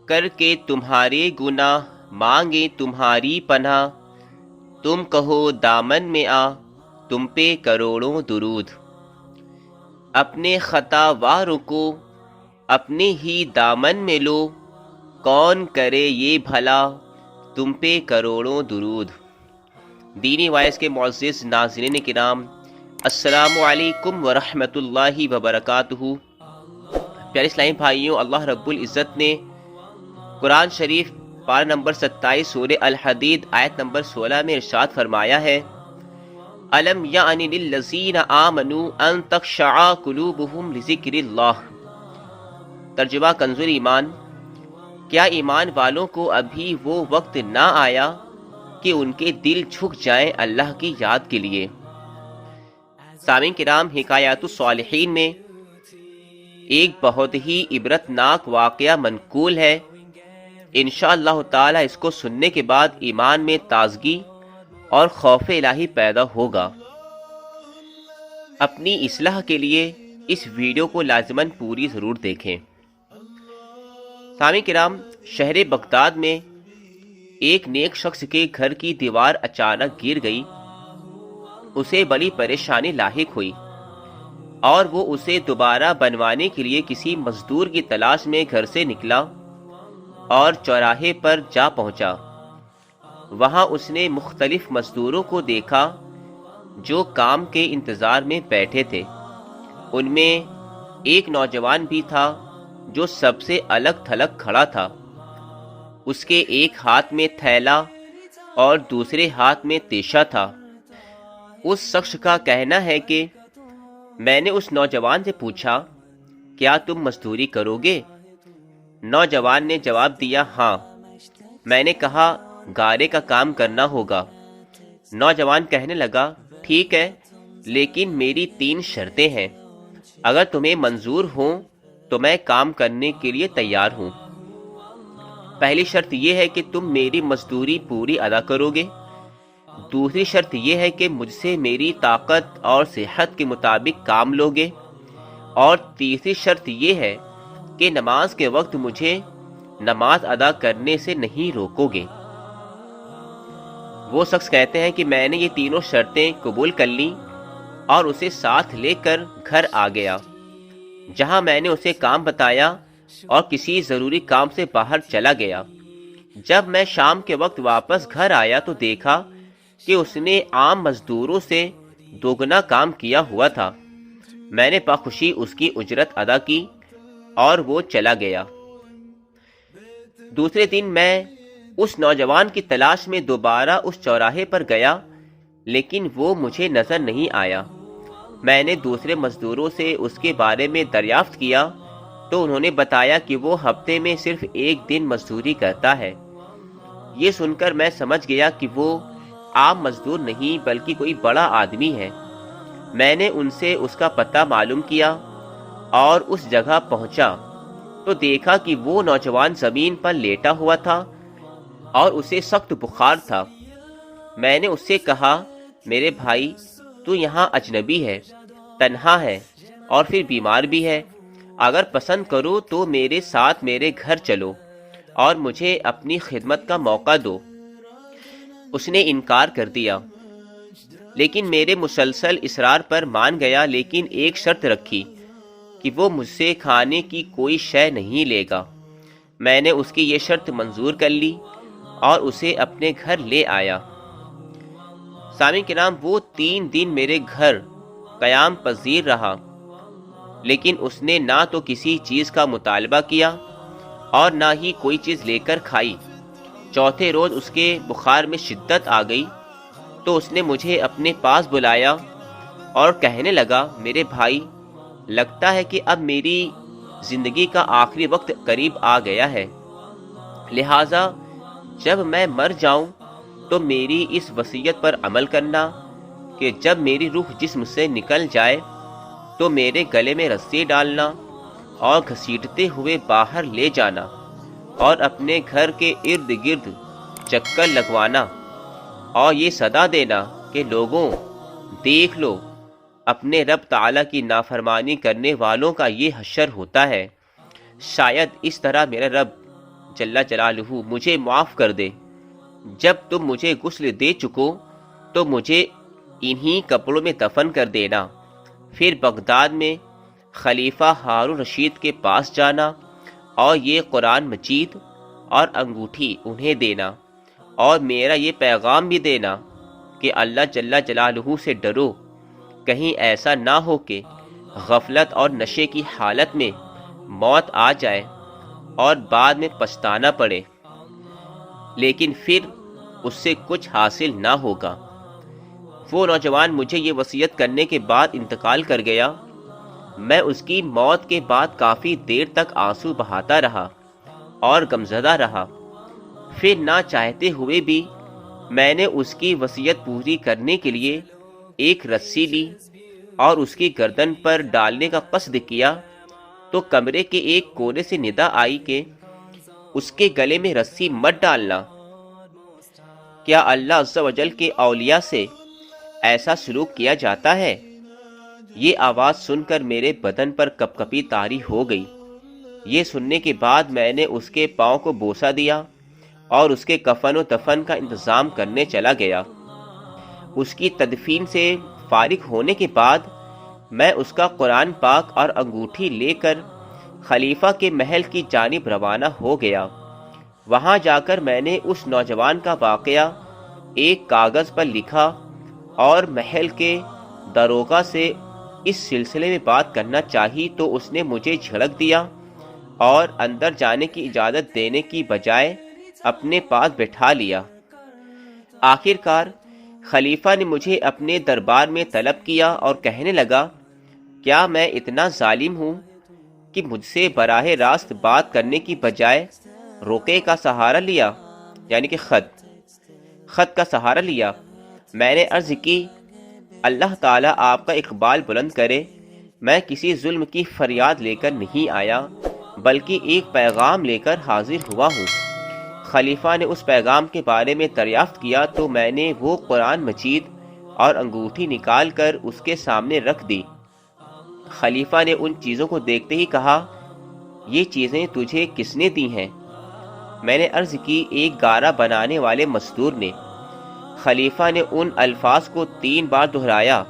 کر کے تمہارے گناہ مانگے تمہاری پناہ، تم کہو دامن میں آ تم پہ کروڑوں درود۔ اپنے خطا واروں کو اپنے ہی دامن میں لو، کون کرے یہ بھلا تم پہ کروڑوں درود۔ دینی وائس کے معزز ناظرین کرام، السلام علیکم ورحمۃ اللہ وبرکاتہ۔ پیارے اسلامی بھائیوں، اللہ رب العزت نے قرآن شریف پارہ نمبر 27 سورہ الحدید آیت نمبر 16 میں ارشاد فرمایا ہے، أَلَمْ يَعْنِ لِلَّذِينَ آمَنُوا أَن تَخْشَعَ قُلُوبُهُمْ لِذِكْرِ اللَّهِ۔ ترجمہ کنز ایمان، کیا ایمان والوں کو ابھی وہ وقت نہ آیا کہ ان کے دل جھک جائیں اللہ کی یاد کے لیے۔ سامعین کرام، حکایات الصالحین میں ایک بہت ہی عبرتناک واقعہ منقول ہے۔ انشاءاللہ تعالی اس کو سننے کے بعد ایمان میں تازگی اور خوف الہی پیدا ہوگا۔ اپنی اصلاح کے لیے اس ویڈیو کو لازماً پوری ضرور دیکھیں۔ سامعین کرام، شہر بغداد میں ایک نیک شخص کے گھر کی دیوار اچانک گر گئی۔ اسے بڑی پریشانی لاحق ہوئی اور وہ اسے دوبارہ بنوانے کے لیے کسی مزدور کی تلاش میں گھر سے نکلا اور چوراہے پر جا پہنچا۔ وہاں اس نے مختلف مزدوروں کو دیکھا جو کام کے انتظار میں بیٹھے تھے۔ ان میں ایک نوجوان بھی تھا جو سب سے الگ تھلگ کھڑا تھا۔ اس کے ایک ہاتھ میں تھیلا اور دوسرے ہاتھ میں تیشہ تھا۔ اس شخص کا کہنا ہے کہ میں نے اس نوجوان سے پوچھا، کیا تم مزدوری کرو گے؟ نوجوان نے جواب دیا، ہاں۔ میں نے کہا، گارے کا کام کرنا ہوگا۔ نوجوان کہنے لگا، ٹھیک ہے، لیکن میری 3 شرطیں ہیں۔ اگر تمہیں منظور ہوں تو میں کام کرنے کے لیے تیار ہوں۔ پہلی شرط یہ ہے کہ تم میری مزدوری پوری ادا کرو گے۔ دوسری شرط یہ ہے کہ مجھ سے میری طاقت اور صحت کے مطابق کام لوگے، اور تیسری شرط یہ ہے کہ نماز کے وقت مجھے نماز ادا کرنے سے نہیں روکو گے۔ وہ شخص کہتے ہیں کہ میں نے یہ تینوں شرطیں قبول کر لیں اور اسے ساتھ لے کر گھر آ گیا، جہاں میں نے اسے کام بتایا اور کسی ضروری کام سے باہر چلا گیا۔ جب میں شام کے وقت واپس گھر آیا تو دیکھا کہ اس نے عام مزدوروں سے دوگنا کام کیا ہوا تھا۔ میں نے بخوشی اس کی اجرت ادا کی اور وہ چلا گیا۔ دوسرے دن میں اس نوجوان کی تلاش میں دوبارہ اس چوراہے پر گیا، لیکن وہ مجھے نظر نہیں آیا۔ میں نے دوسرے مزدوروں سے اس کے بارے میں دریافت کیا تو انہوں نے بتایا کہ وہ ہفتے میں صرف 1 دن مزدوری کرتا ہے۔ یہ سن کر میں سمجھ گیا کہ وہ عام مزدور نہیں بلکہ کوئی بڑا آدمی ہے۔ میں نے ان سے اس کا پتہ معلوم کیا اور اس جگہ پہنچا تو دیکھا کہ وہ نوجوان زمین پر لیٹا ہوا تھا اور اسے سخت بخار تھا۔ میں نے اس سے کہا، میرے بھائی، تو یہاں اجنبی ہے، تنہا ہے اور پھر بیمار بھی ہے۔ اگر پسند کرو تو میرے ساتھ میرے گھر چلو اور مجھے اپنی خدمت کا موقع دو۔ اس نے انکار کر دیا، لیکن میرے مسلسل اصرار پر مان گیا، لیکن ایک شرط رکھی کہ وہ مجھ سے کھانے کی کوئی شے نہیں لے گا۔ میں نے اس کی یہ شرط منظور کر لی اور اسے اپنے گھر لے آیا۔ سامعین کرام، وہ 3 دن میرے گھر قیام پذیر رہا، لیکن اس نے نہ تو کسی چیز کا مطالبہ کیا اور نہ ہی کوئی چیز لے کر کھائی۔ چوتھے روز اس کے بخار میں شدت آ گئی تو اس نے مجھے اپنے پاس بلایا اور کہنے لگا، میرے بھائی، لگتا ہے کہ اب میری زندگی کا آخری وقت قریب آ گیا ہے، لہٰذا جب میں مر جاؤں تو میری اس وصیت پر عمل کرنا کہ جب میری روح جسم سے نکل جائے تو میرے گلے میں رسی ڈالنا اور گھسیٹتے ہوئے باہر لے جانا اور اپنے گھر کے ارد گرد چکر لگوانا اور یہ صدا دینا کہ لوگوں، دیکھ لو، اپنے رب تعالیٰ کی نافرمانی کرنے والوں کا یہ حشر ہوتا ہے۔ شاید اس طرح میرا رب جل جلالہ مجھے معاف کر دے، جب تم مجھے غسل دے چکو تو مجھے انہی کپڑوں میں دفن کر دینا، پھر بغداد میں خلیفہ ہارون رشید کے پاس جانا اور یہ قرآن مجید اور انگوٹھی انہیں دینا، اور میرا یہ پیغام بھی دینا کہ اللہ جل جلالہ سے ڈرو، کہیں ایسا نہ ہو کہ غفلت اور نشے کی حالت میں موت آ جائے اور بعد میں پچھتانا پڑے، لیکن پھر اس سے کچھ حاصل نہ ہوگا۔ وہ نوجوان مجھے یہ وصیت کرنے کے بعد انتقال کر گیا۔ میں اس کی موت کے بعد کافی دیر تک آنسو بہاتا رہا اور غمزدہ رہا۔ پھر نہ چاہتے ہوئے بھی میں نے اس کی وصیت پوری کرنے کے لیے ایک رسی لی اور اس کی گردن پر ڈالنے کا قصد کیا تو کمرے کے ایک کونے سے ندا آئی کہ اس کے گلے میں رسی مت ڈالنا۔ کیا اللہ عز و جل کے اولیاء سے ایسا سلوک کیا جاتا ہے؟ یہ آواز سن کر میرے بدن پر کپ کپی طاری ہو گئی۔ یہ سننے کے بعد میں نے اس کے پاؤں کو بوسہ دیا اور اس کے کفن و دفن کا انتظام کرنے چلا گیا۔ اس کی تدفین سے فارغ ہونے کے بعد میں اس کا قرآن پاک اور انگوٹھی لے کر خلیفہ کے محل کی جانب روانہ ہو گیا۔ وہاں جا کر میں نے اس نوجوان کا واقعہ ایک کاغذ پر لکھا اور محل کے داروغہ سے اس سلسلے میں بات کرنا چاہی تو اس نے مجھے جھڑک دیا اور اندر جانے کی اجازت دینے کی بجائے اپنے پاس بٹھا لیا۔ آخر کار خلیفہ نے مجھے اپنے دربار میں طلب کیا اور کہنے لگا، کیا میں اتنا ظالم ہوں کہ مجھ سے براہ راست بات کرنے کی بجائے رقعے کا سہارا لیا، یعنی کہ خط کا سہارا لیا؟ میں نے عرض کی، اللہ تعالیٰ آپ کا اقبال بلند کرے، میں کسی ظلم کی فریاد لے کر نہیں آیا بلکہ ایک پیغام لے کر حاضر ہوا ہوں۔ خلیفہ نے اس پیغام کے بارے میں دریافت کیا تو میں نے وہ قرآن مجید اور انگوٹھی نکال کر اس کے سامنے رکھ دی۔ خلیفہ نے ان چیزوں کو دیکھتے ہی کہا، یہ چیزیں تجھے کس نے دی ہیں؟ میں نے عرض کی، ایک گارا بنانے والے مزدور نے۔ خلیفہ نے ان الفاظ کو 3 بار دہرایا،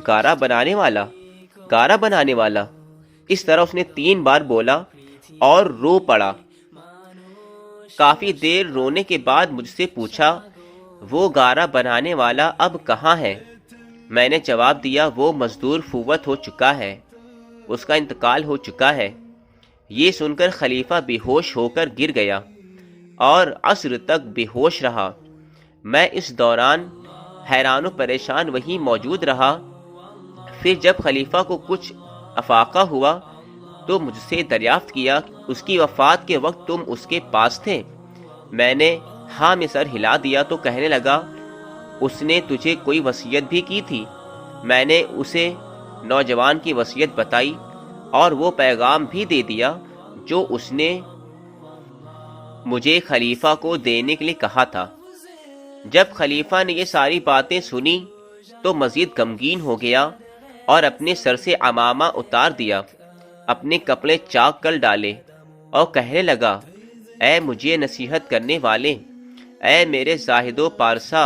گارا بنانے والا، گارا بنانے والا۔ اس طرح اس نے 3 بار بولا اور رو پڑا۔ کافی دیر رونے کے بعد مجھ سے پوچھا، وہ گارا بنانے والا اب کہاں ہے؟ میں نے جواب دیا، وہ مزدور فوت ہو چکا ہے، اس کا انتقال ہو چکا ہے۔ یہ سن کر خلیفہ بے ہوش ہو کر گر گیا اور عصر تک بے ہوش رہا۔ میں اس دوران حیران و پریشان وہیں موجود رہا۔ پھر جب خلیفہ کو کچھ افاقہ ہوا تو مجھ سے دریافت کیا، اس کی وفات کے وقت تم اس کے پاس تھے؟ میں نے ہاں میں سر ہلا دیا تو کہنے لگا، اس نے تجھے کوئی وصیت بھی کی تھی؟ میں نے اسے نوجوان کی وصیت بتائی اور وہ پیغام بھی دے دیا جو اس نے مجھے خلیفہ کو دینے کے لیے کہا تھا۔ جب خلیفہ نے یہ ساری باتیں سنی تو مزید غمگین ہو گیا اور اپنے سر سے عمامہ اتار دیا، اپنے کپڑے چاک کر ڈالے اور کہنے لگا، اے مجھے نصیحت کرنے والے، اے میرے زاہد و پارسا،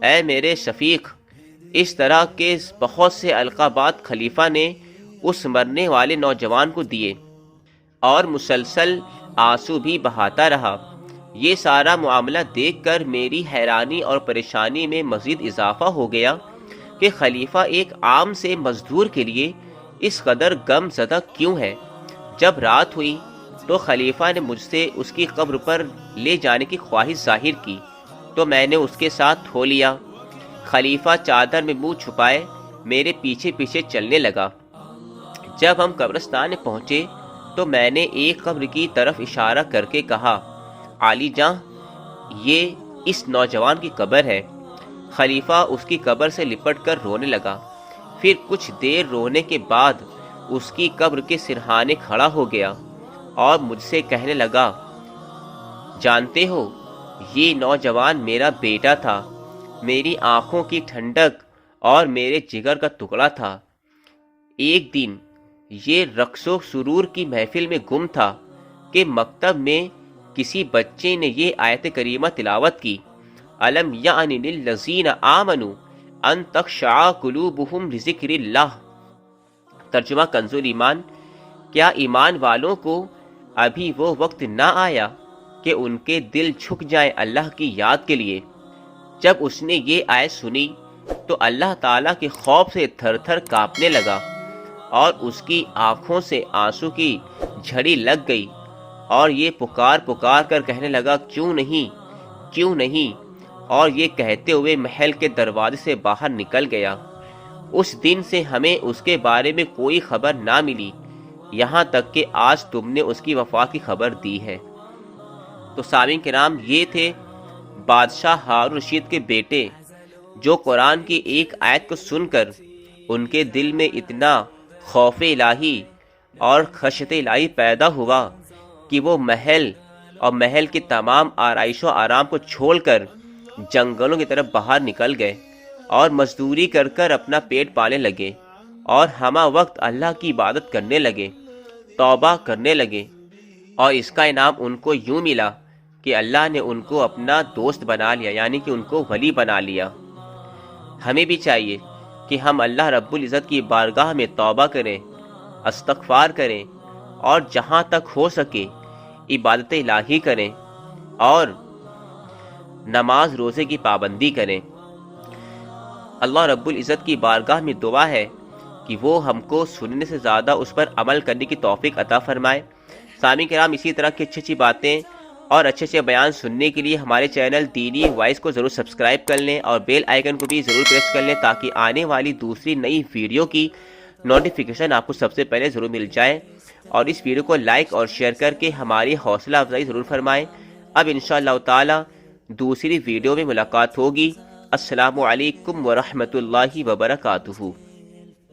اے میرے شفیق۔ اس طرح کے بہت سے القابات خلیفہ نے اس مرنے والے نوجوان کو دیے اور مسلسل آنسو بھی بہاتا رہا۔ یہ سارا معاملہ دیکھ کر میری حیرانی اور پریشانی میں مزید اضافہ ہو گیا کہ خلیفہ ایک عام سے مزدور کے لیے اس قدر غم زدہ کیوں ہے۔ جب رات ہوئی تو خلیفہ نے مجھ سے اس کی قبر پر لے جانے کی خواہش ظاہر کی تو میں نے اس کے ساتھ ہو لیا۔ خلیفہ چادر میں منہ چھپائے میرے پیچھے پیچھے چلنے لگا۔ جب ہم قبرستان میں پہنچے تو میں نے ایک قبر کی طرف اشارہ کر کے کہا، عالی جاں، یہ اس نوجوان کی قبر ہے۔ خلیفہ اس کی قبر سے لپٹ کر رونے لگا۔ پھر کچھ دیر رونے کے بعد اس کی قبر کے سرہانے کھڑا ہو گیا اور مجھ سے کہنے لگا، جانتے ہو یہ نوجوان میرا بیٹا تھا، میری آنکھوں کی ٹھنڈک اور میرے جگر کا ٹکڑا تھا۔ ایک دن یہ رقص و سرور کی محفل میں گم تھا کہ مکتب میں کسی بچے نے یہ آیت کریمہ تلاوت کی، الم یعن للذین آمنوا ان تخشع قلوبہم لذکر اللہ، ترجمہ کنز ایمان، کیا ایمان والوں کو ابھی وہ وقت نہ آیا کہ ان کے دل جھک جائیں اللہ کی یاد کے لیے؟ جب اس نے یہ آیت سنی تو اللہ تعالیٰ کے خوف سے تھر تھر کانپنے لگا اور اس کی آنکھوں سے آنسو کی جھڑی لگ گئی، اور یہ پکار پکار کر کہنے لگا کیوں نہیں، کیوں نہیں، اور یہ کہتے ہوئے محل کے دروازے سے باہر نکل گیا۔ اس دن سے ہمیں اس کے بارے میں کوئی خبر نہ ملی، یہاں تک کہ آج تم نے اس کی وفات کی خبر دی ہے۔ تو سامعین کرام، یہ تھے بادشاہ ہارون رشید کے بیٹے، جو قرآن کی ایک آیت کو سن کر ان کے دل میں اتنا خوف الہی اور خشیت الہی پیدا ہوا کہ وہ محل اور محل کی تمام آرائش و آرام کو چھوڑ کر جنگلوں کی طرف باہر نکل گئے اور مزدوری کر کر اپنا پیٹ پالنے لگے، اور ہمہ وقت اللہ کی عبادت کرنے لگے، توبہ کرنے لگے، اور اس کا انعام ان کو یوں ملا کہ اللہ نے ان کو اپنا دوست بنا لیا، یعنی کہ ان کو ولی بنا لیا۔ ہمیں بھی چاہیے کہ ہم اللہ رب العزت کی بارگاہ میں توبہ کریں، استغفار کریں، اور جہاں تک ہو سکے عبادت الہی کریں اور نماز روزے کی پابندی کریں۔ اللہ رب العزت کی بارگاہ میں دعا ہے کہ وہ ہم کو سننے سے زیادہ اس پر عمل کرنے کی توفیق عطا فرمائے۔ سامعین کرام، اسی طرح کی اچھی اچھی باتیں اور اچھے اچھے بیان سننے کے لیے ہمارے چینل دینی وائس کو ضرور سبسکرائب کر لیں اور بیل آئیکن کو بھی ضرور پریس کر لیں، تاکہ آنے والی دوسری نئی ویڈیو کی نوٹیفیکیشن آپ کو سب سے پہلے ضرور مل جائے، اور اس ویڈیو کو لائک اور شیئر کر کے ہماری حوصلہ افزائی ضرور فرمائیں۔ اب انشاءاللہ تعالی دوسری ویڈیو میں ملاقات ہوگی۔ السلام علیکم ورحمۃ اللہ وبرکاتہ۔